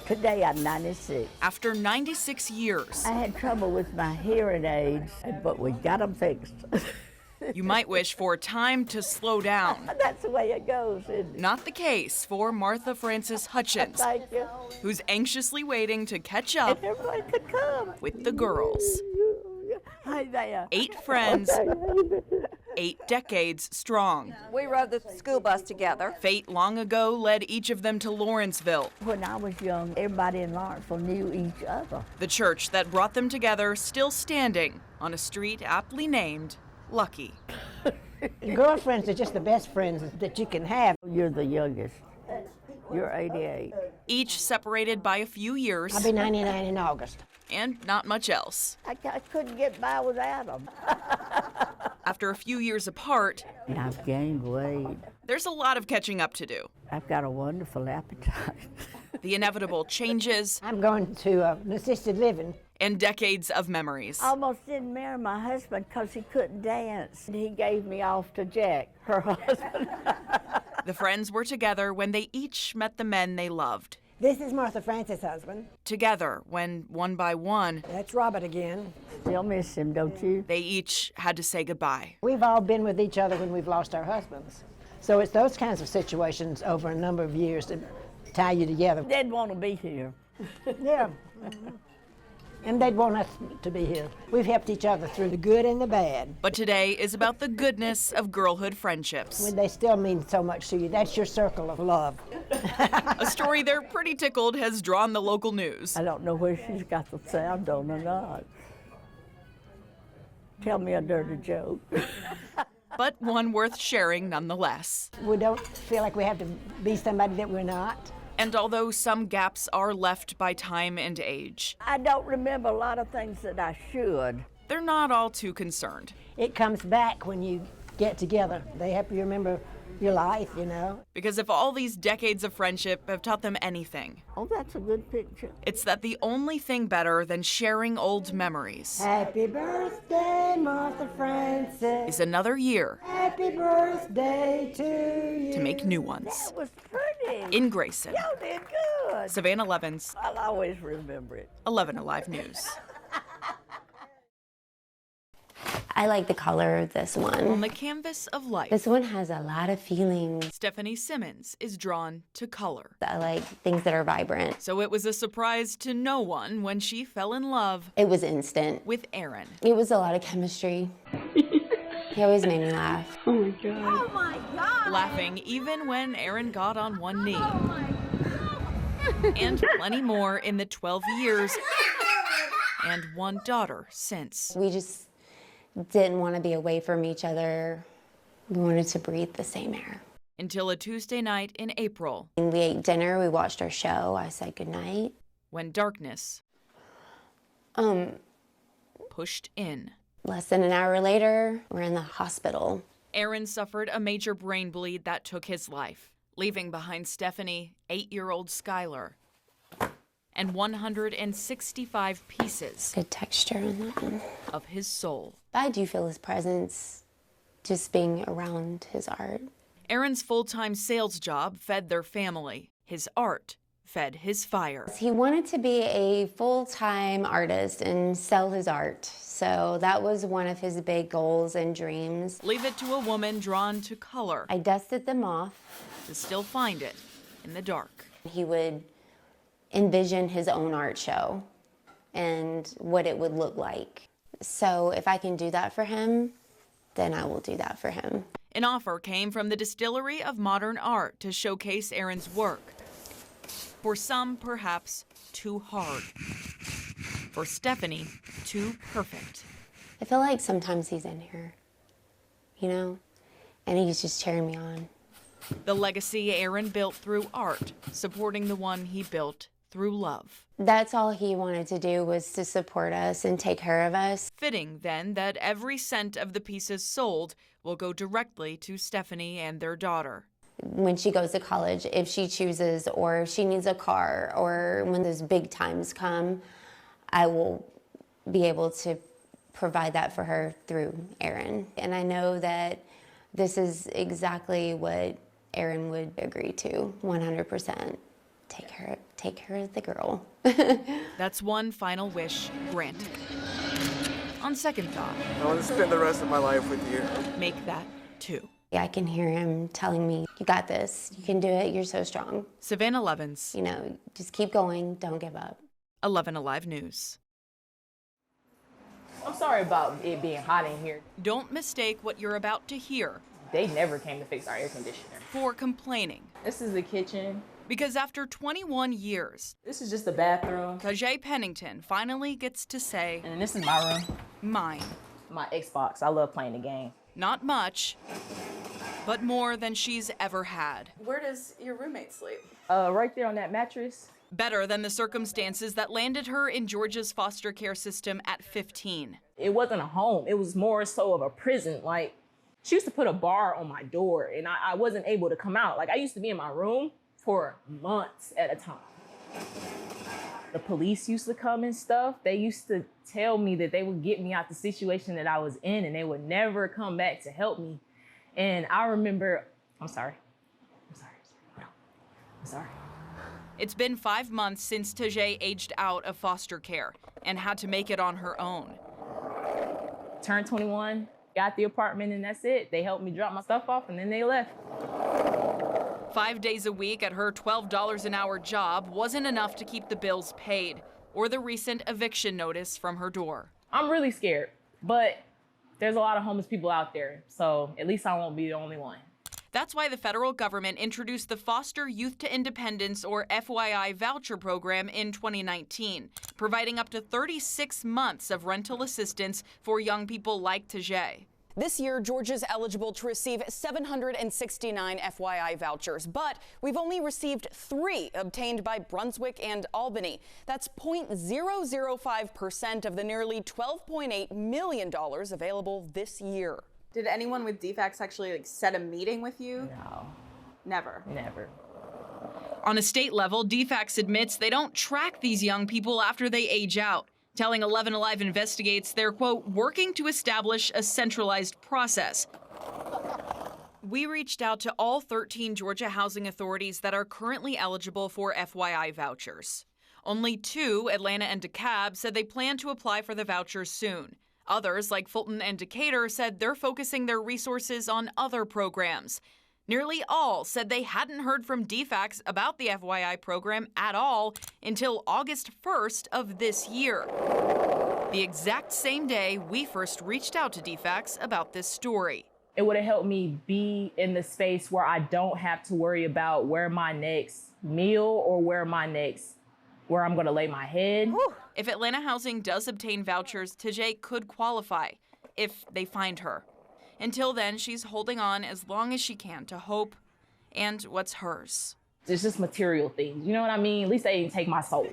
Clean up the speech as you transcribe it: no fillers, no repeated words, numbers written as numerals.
Today I'm 96. After 96 years, I had trouble with my hearing aids, but we got them fixed. you might wish for time to slow down. That's the way it goes, isn't it? Not the case for Martha Frances Hutchins, Thank you. who's anxiously waiting to catch up If everybody could come. with the girls. Hi there. 8 friends, 8 decades strong. We rode the school bus together. Fate long ago led each of them to Lawrenceville, When I was young, everybody in Lawrenceville knew each other. the church that brought them together still standing on a street aptly named Lucky. Girlfriends are just the best friends that you can have. You're the youngest. You're 88. Each separated by a few years I'll be 99 in August. and not much else. I couldn't get by without them. After a few years apart, I've gained weight. there's a lot of catching up to do. I've got a wonderful appetite. The inevitable changes I'm going to an assisted living. and decades of memories. I almost didn't marry my husband because he couldn't dance. He gave me off to Jack, her husband. The friends were together when they each met the men they loved. This is Martha Frances' husband. Together when, one by one, That's Robert again. Still miss him, don't you? they each had to say goodbye. We've all been with each other when we've lost our husbands. So it's those kinds of situations over a number of years that tie you together. They'd want to be here. Yeah. And they'd want us to be here. We've helped each other through the good and the bad. But today is about the goodness of girlhood friendships. When they still mean so much to you, that's your circle of love. A story they're pretty tickled has drawn the local news. I don't know where she's got the sound on or not. Tell me a dirty joke. But one worth sharing nonetheless. We don't feel like we have to be somebody that we're not. And although some gaps are left by time and age, I don't remember a lot of things that I should. they're not all too concerned. It comes back when you get together. They help you remember your life, you know. Because if all these decades of friendship have taught them anything, Oh, that's a good picture. it's that the only thing better than sharing old memories Happy birthday, Martha Frances. is another year Happy birthday to you. to make new ones. That was pretty. In Grayson, Y'all did good. Savannah Levins, I'll always remember it. 11 Alive News. I like the color of this On one. the canvas of life, This one has a lot of feelings. Stephanie Simmons is drawn to color. I like things that are vibrant. So it was a surprise to no one when she fell in love It was instant. with Aaron. It was a lot of chemistry. He always made me laugh. Laughing even when Aaron got on one knee. And plenty more in the 12 years and one daughter since. We just didn't want to be away from each other. We wanted to breathe the same air. Until a Tuesday night in April, And we ate dinner, we watched our show, I said goodnight. when darkness pushed in. Less than an hour later, we're in the hospital. Aaron suffered a major brain bleed that took his life, leaving behind Stephanie, 8-year-old Skylar, and 165 pieces Good texture on that one. of his soul. I do feel his presence just being around his art. Aaron's full-time sales job fed their family. His art fed his fire. He wanted to be a full-time artist and sell his art. So that was one of his big goals and dreams. Leave it to a woman drawn to color I dusted them off. to still find it in the dark. He would envision his own art show and what it would look like. So if I can do that for him, then I will do that for him. An offer came from the Distillery of Modern Art to showcase Aaron's work. For some, perhaps too hard. For Stephanie, too perfect. I feel like sometimes he's in here, you know, and he's just cheering me on. The legacy Aaron built through art, supporting the one he built through love. That's all he wanted to do, was to support us and take care of us. Fitting, then, that every cent of the pieces sold will go directly to Stephanie and their daughter. When she goes to college, if she chooses, or if she needs a car, or when those big times come, I will be able to provide that for her through Aaron. And I know that this is exactly what Aaron would agree to, 100%. take care of the girl. That's one final wish granted. On second thought, I want to spend the rest of my life with you. make that two. I can hear him telling me, you got this, you can do it, you're so strong. Savannah Levins, You know, just keep going, don't give up. 11 Alive News. I'm sorry about it being hot in here. Don't mistake what you're about to hear They never came to fix our air conditioner. for complaining. This is the kitchen. Because after 21 years, This is just the bathroom. Tajay Pennington finally gets to say, And this is my room. mine. My Xbox. I love playing the game. Not much, but more than she's ever had. Where does your roommate sleep? Right there on that mattress. Better than the circumstances that landed her in Georgia's foster care system at 15. It wasn't a home. It was more so of a prison. Like, she used to put a bar on my door, and I wasn't able to come out. Like, I used to be in my room for months at a time. The police used to come and stuff. They used to tell me that they would get me out the situation that I was in, and they would never come back to help me. And I remember, I'm sorry. It's been 5 months since Tajay aged out of foster care and had to make it on her own. Turned 21, got the apartment, and that's it. They helped me drop my stuff off, and then they left. 5 days a week at her $12 an hour job wasn't enough to keep the bills paid or the recent eviction notice from her door. I'm really scared, but there's a lot of homeless people out there, so at least I won't be the only one. That's why the federal government introduced the Foster Youth to Independence, or FYI, voucher program in 2019, providing up to 36 months of rental assistance for young people like Tajay. This year, Georgia's eligible to receive 769 FYI vouchers, but we've only received 3 obtained by Brunswick and Albany. That's 0.005% of the nearly $12.8 million available this year. Did anyone with DFACS actually set a meeting with you? No, Never. never. On a state level, DFACS admits they don't track these young people after they age out, telling 11 Alive investigates they're, quote, working to establish a centralized process. We reached out to all 13 Georgia housing authorities that are currently eligible for FYI vouchers. Only 2, Atlanta and DeKalb, said they plan to apply for the vouchers soon. Others, like Fulton and Decatur, said they're focusing their resources on other programs. Nearly all said they hadn't heard from DFACS about the FYI program at all until August 1st of this year, the exact same day we first reached out to DFACS about this story. It would have helped me be in the space where I don't have to worry about where my next meal or where I'm going to lay my head. If Atlanta Housing does obtain vouchers, Tajay could qualify if they find her. Until then, she's holding on as long as she can to hope and what's hers. It's just material things. You know what I mean? At least they didn't take my soul.